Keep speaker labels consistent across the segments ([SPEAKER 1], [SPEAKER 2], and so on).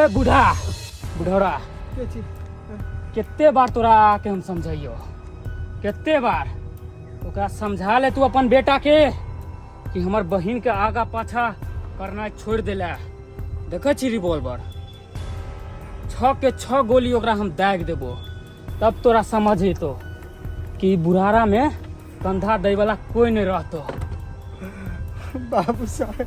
[SPEAKER 1] ओए बूढ़ा बुढ़ौरा कितने बार तोरा के हम समझाइयो कितने बार ओकरा समझा ले तू अपन बेटा के कि हमर बहिन के आगा पाछा करना छोड़ देला। देखे छी रिवॉल्वर 6 के 6 गोली ओकरा हम दाग देबो तब तोरा समझ तो कि बुढ़ारा में कंधा दे वाला कोई नहीं रहतो।
[SPEAKER 2] बाबू साहब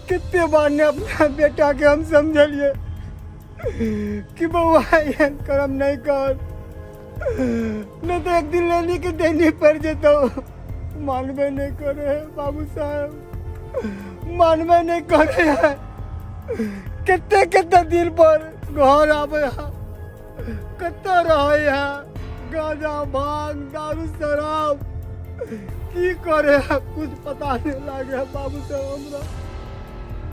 [SPEAKER 2] कितने बार ने अपना बेटा के हम समझलिए कि बउआ ये कर्म नहीं कर नहीं तो एक दिन लेने के देनी पड़ जेतो। मानवे नहीं करे बाबू साहब मानवे नहीं करे कितने कितने दिन पर घर आवे कत्ता रहे गांजा भांग दारू शराब की करे कुछ पता नहीं लगे बाबू साहब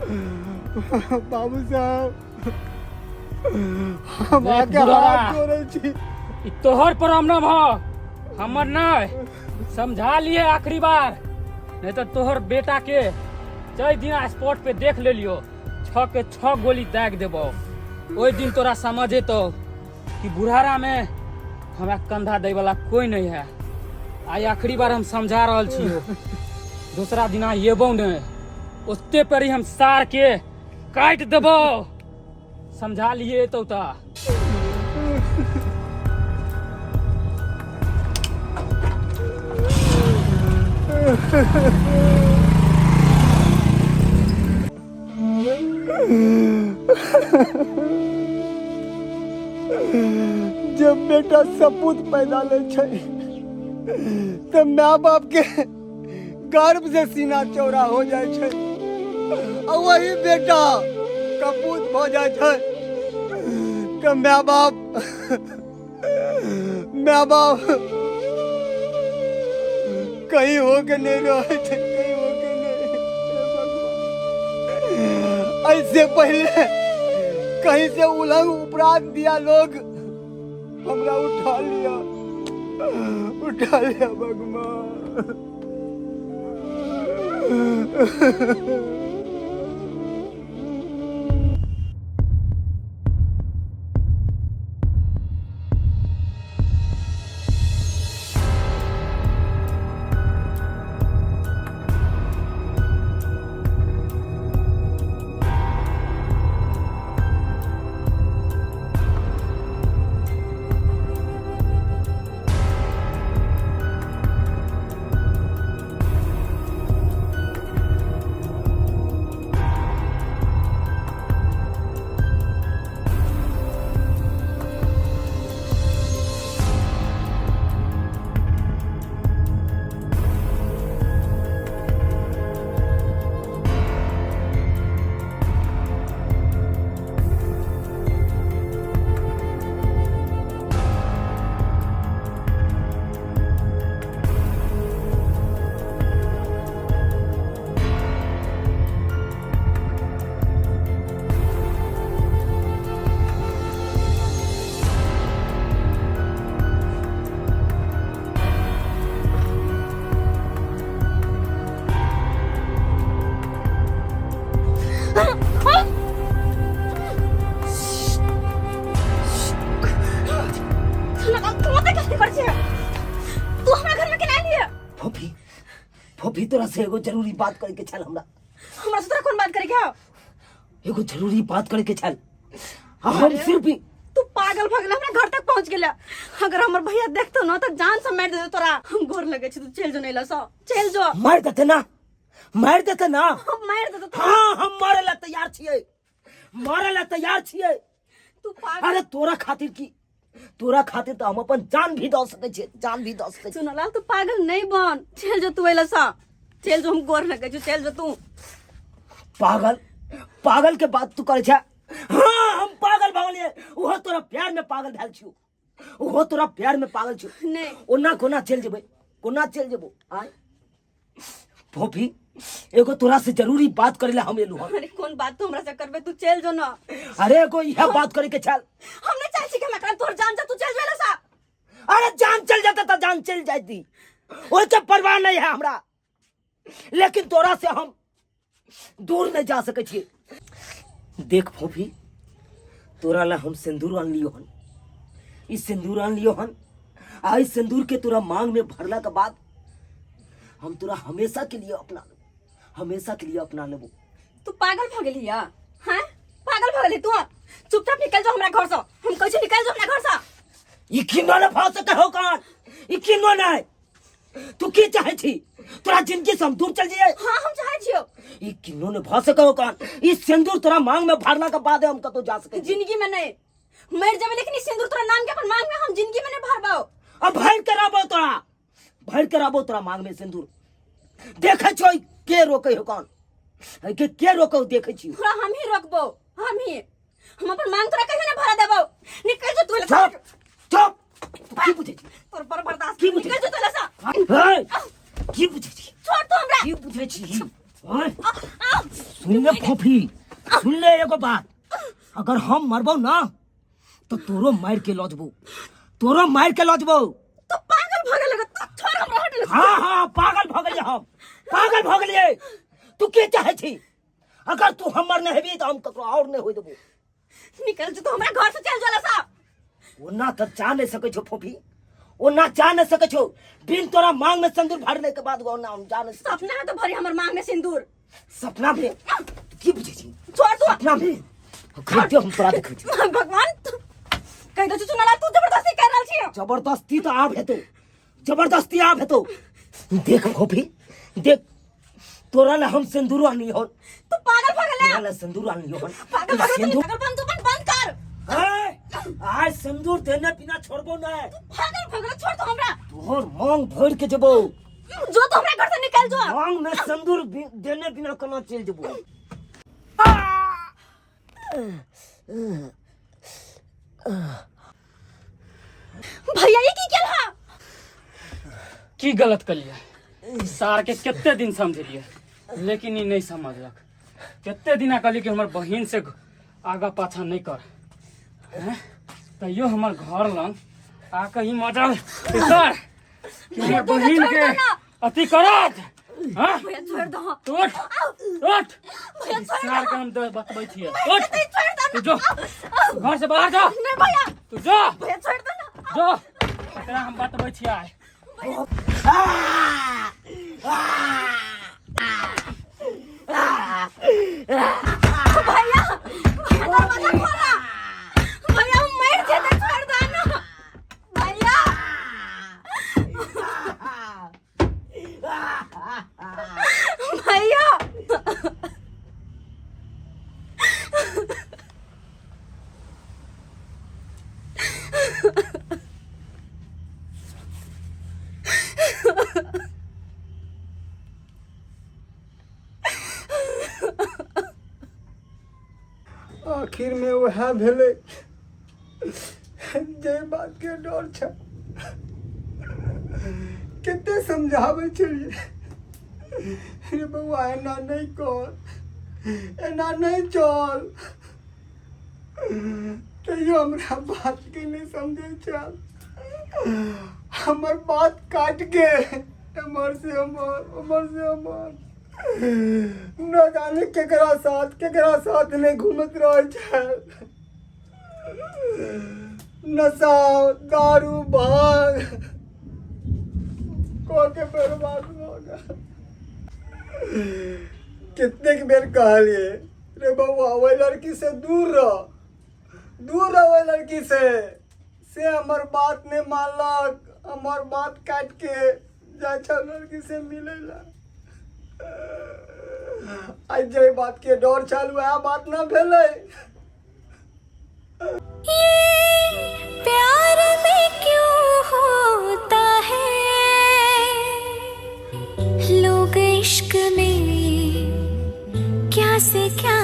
[SPEAKER 2] हमरा बाबू साहब हम आके हाथ जोड़े छी
[SPEAKER 1] तोहर प्रॉब्लम हो हमर नहीं समझा लिए आखिरी बार नहीं तो तोहर बेटा के जय दिन स्पॉट पे देख ले लियो 6 के 6 गोली दाग देबो ओई दिन तोरा समझे तो कि बुढ़ारा में हमरा कंधा दे वाला कोई नहीं है। आई आखिरी बार हम समझा रहल छियो दूसरा दिन येबो नहीं ओते पर ही हम सार के काट देबो समझा लिए तो ता।
[SPEAKER 2] जब बेटा सपूत पैदा ले तब माँ बाप के गर्भ से सीना चौड़ा हो जाए और वही बेटा कपूत हो जाए तो माँ बाप कहीं हो के नहीं रहे थे कहीं हो के नहीं। ऐसे पहले कहीं से उलंग उपरांत दिया लोग हमरा उठा लिया भगवान।
[SPEAKER 3] फोफी तोरा से एगो जरूरी बात करे के छल हमरा
[SPEAKER 4] से तोरा कौन बात करे क्या
[SPEAKER 3] एगो जरूरी बात करे के छल हम सिर्फ
[SPEAKER 4] तू पागल भगल हमरा घर तक पहुंच गेला। अगर हमर भैया देखतो ना तो जान से मार दे तोरा। हम गोर लगे छी तू चल जो नहीं लसो चल जो
[SPEAKER 3] मार देते ना
[SPEAKER 4] हम मार दे तो
[SPEAKER 3] हां हम मारे ला तैयार छिए
[SPEAKER 4] तू पागल।
[SPEAKER 3] अरे तोरा खातिर तो हम अपन जान भी दे सके छी
[SPEAKER 4] सुनला तू पागल नहीं बन चल जो तू लसो चल जो हम गोर लगे छी चल जो तू
[SPEAKER 3] पागल के बात तू करे छ। हां हम पागल भगलिए ओहो तोरा प्यार में पागल भेल छु
[SPEAKER 4] नहीं
[SPEAKER 3] ओना कोना चल जेबो आय फोफी एगो तोरा से जरूरी बात करे ला हम एलु।
[SPEAKER 4] अरे कौन बात तू हमरा से करबे तू चल जो ना।
[SPEAKER 3] अरे एगो यह बात करे के छल
[SPEAKER 4] हम नहीं चाहे छी कि हमरा तोर जान जा तू चल जो लसो।
[SPEAKER 3] अरे जान चल जाता तो जान चल जाती ओए के परवाह नहीं है हमरा लेकिन तोरा से हम दूर नहीं जा सके छी देख फोफी, तोरा ला हम सिंदूर आन लियो हन। इस सिंदूर आन लियो हन। आ इस सिंदूर के तोरा मांग में भरला के बाद हम तोरा हमेशा के लिए अपना लेबो, हमेशा के लिए अपना लेबो।
[SPEAKER 4] तू पागल भ गेली या? हैं? पागल भ गेली तू? चुपचाप निकल जाओ हमरा घर से। हम कैसे निकल जाओ अपना घर से?
[SPEAKER 3] ई किनो न भाव सके हो कान, ई किनो न। तू की चाहे छी? तोरा जिंदगी से हम दूर चल जाइए?
[SPEAKER 4] हां हम चाहे छियो।
[SPEAKER 3] ई किनो न भाव सके हो कान। ई सिंदूर तोरा मांग में भरला के बाद हम कतो जा सके?
[SPEAKER 4] जिंदगी में नहीं मर जावे, लेकिन इस सिंदूर तोरा नाम के अपन मांग में हम जिंदगी में नहीं भरबाओ।
[SPEAKER 3] अब भर कराबो तोरा, भर कराबो तोरा मांग में सिंदूर। देखे छो के रोके हो कान, के रोको देखे छी?
[SPEAKER 4] पूरा हम ही रोकबो, हम ही। हम अपन मांग तोरा कहीं ना भरा देबो। निकल जा तू।
[SPEAKER 3] चुप चुप। की बुझे छी?
[SPEAKER 4] तोर पर बर्दाश्त
[SPEAKER 3] की
[SPEAKER 4] नहीं।
[SPEAKER 3] बुझे?
[SPEAKER 4] निकल जा तू लसा।
[SPEAKER 3] हे की बुझे छी?
[SPEAKER 4] छोड़ तू हमरा।
[SPEAKER 3] की बुझे छी? ओए सुन ले फोफी, सुन ले एगो बात। अगर हम मरबो ना तो तोरो मार के लजबो, तोरो मार के लजबो।
[SPEAKER 4] तू पागल भ गेल। तू छोड़ हमरा हट।
[SPEAKER 3] हाँ हाँ पागल भ गेलिए, हम पागल भ गेलिए। तू के चाहे छी? अगर तू हमर नहीं हेबी तो हम ककरो और नहीं होय देबो।
[SPEAKER 4] निकल जा तू हमरा घर से। चल जा लसा।
[SPEAKER 3] ओना तो जा नहीं सके छो फोफी, ओना जा नहीं सके छो। बिन तोरा मांग में सिंदूर भरने के बाद ओना हम जा नहीं सके।
[SPEAKER 4] सपना में तो भरी हमर मांग में सिंदूर।
[SPEAKER 3] सपना में की बुझे छी?
[SPEAKER 4] छोड़ तू।
[SPEAKER 3] सपना में खरीदे हम तोरा देखे छी।
[SPEAKER 4] भगवान कह दो तू नाला। तू जबरदस्ती कर रहल छी।
[SPEAKER 3] जबरदस्ती तो आब हेतो, जबरदस्ती आब हेतो। देख फोफी, देख तोरा ला हम सिंदूर आनी हो।
[SPEAKER 4] तू पागल भ गेल।
[SPEAKER 3] तोरा ला सिंदूर आनी हो।
[SPEAKER 4] पागल भ गेल। पागल बंद कर।
[SPEAKER 3] आज सिंदूर देने बिना छोड़बो ना।
[SPEAKER 4] पागल भ गेल। छोड़ तू हमरा।
[SPEAKER 3] तोहर मांग भर के जबो।
[SPEAKER 4] जो तू हमरा घर से निकल जा।
[SPEAKER 3] मांग में सिंदूर देने बिना कना चल जबो।
[SPEAKER 4] भैया ये की केला?
[SPEAKER 1] की गलत कलिए? सार के कितने दिन समझलिए, लेकिन ये नहीं समझलक। कितने दिन कहली कि हमार बहन से आगा पाछा नहीं कर। तैयो हमार घर लंग आके ही मजा सर कि हमार बहन के अति करत। हां
[SPEAKER 4] भैया छोड़ दो।
[SPEAKER 1] उठ उठ।
[SPEAKER 4] भैया छोड़
[SPEAKER 1] सार के हम बतबै छिए। उठ
[SPEAKER 4] दो।
[SPEAKER 1] तू जो घर से बाहर जा।
[SPEAKER 4] नहीं भैया।
[SPEAKER 1] तू जो
[SPEAKER 4] भैया छोड़ दो ना।
[SPEAKER 1] जो तेरा हम बतबै छिए।
[SPEAKER 4] भैया दरवाजा खोला। भैया हम मर जेते। छोड़ दो ना भैया। भैया
[SPEAKER 2] आखिर में वह भेले जे बात के डर छ। कितने समझावे छलिए रे बउआ, एना नहीं कर, एना नहीं चल। तैयो हमरा बात के नहीं समझे चल। हमर बात काट के हमर से हमर न जाने केकरा साथ नहीं घूमत रह छल। नशा दारू भांग को के बर्बाद हो गया। कितने के बेर कहलिए रे बउआ, वही लड़की से दूर रह वही लड़की से हमर बात नहीं मानलक। हमर बात काट के जा लड़की से मिलेला। आज जे बात के डर छल वह बात ना भेले।
[SPEAKER 5] प्यार में क्यों होता है लोग इश्क में क्या से क्या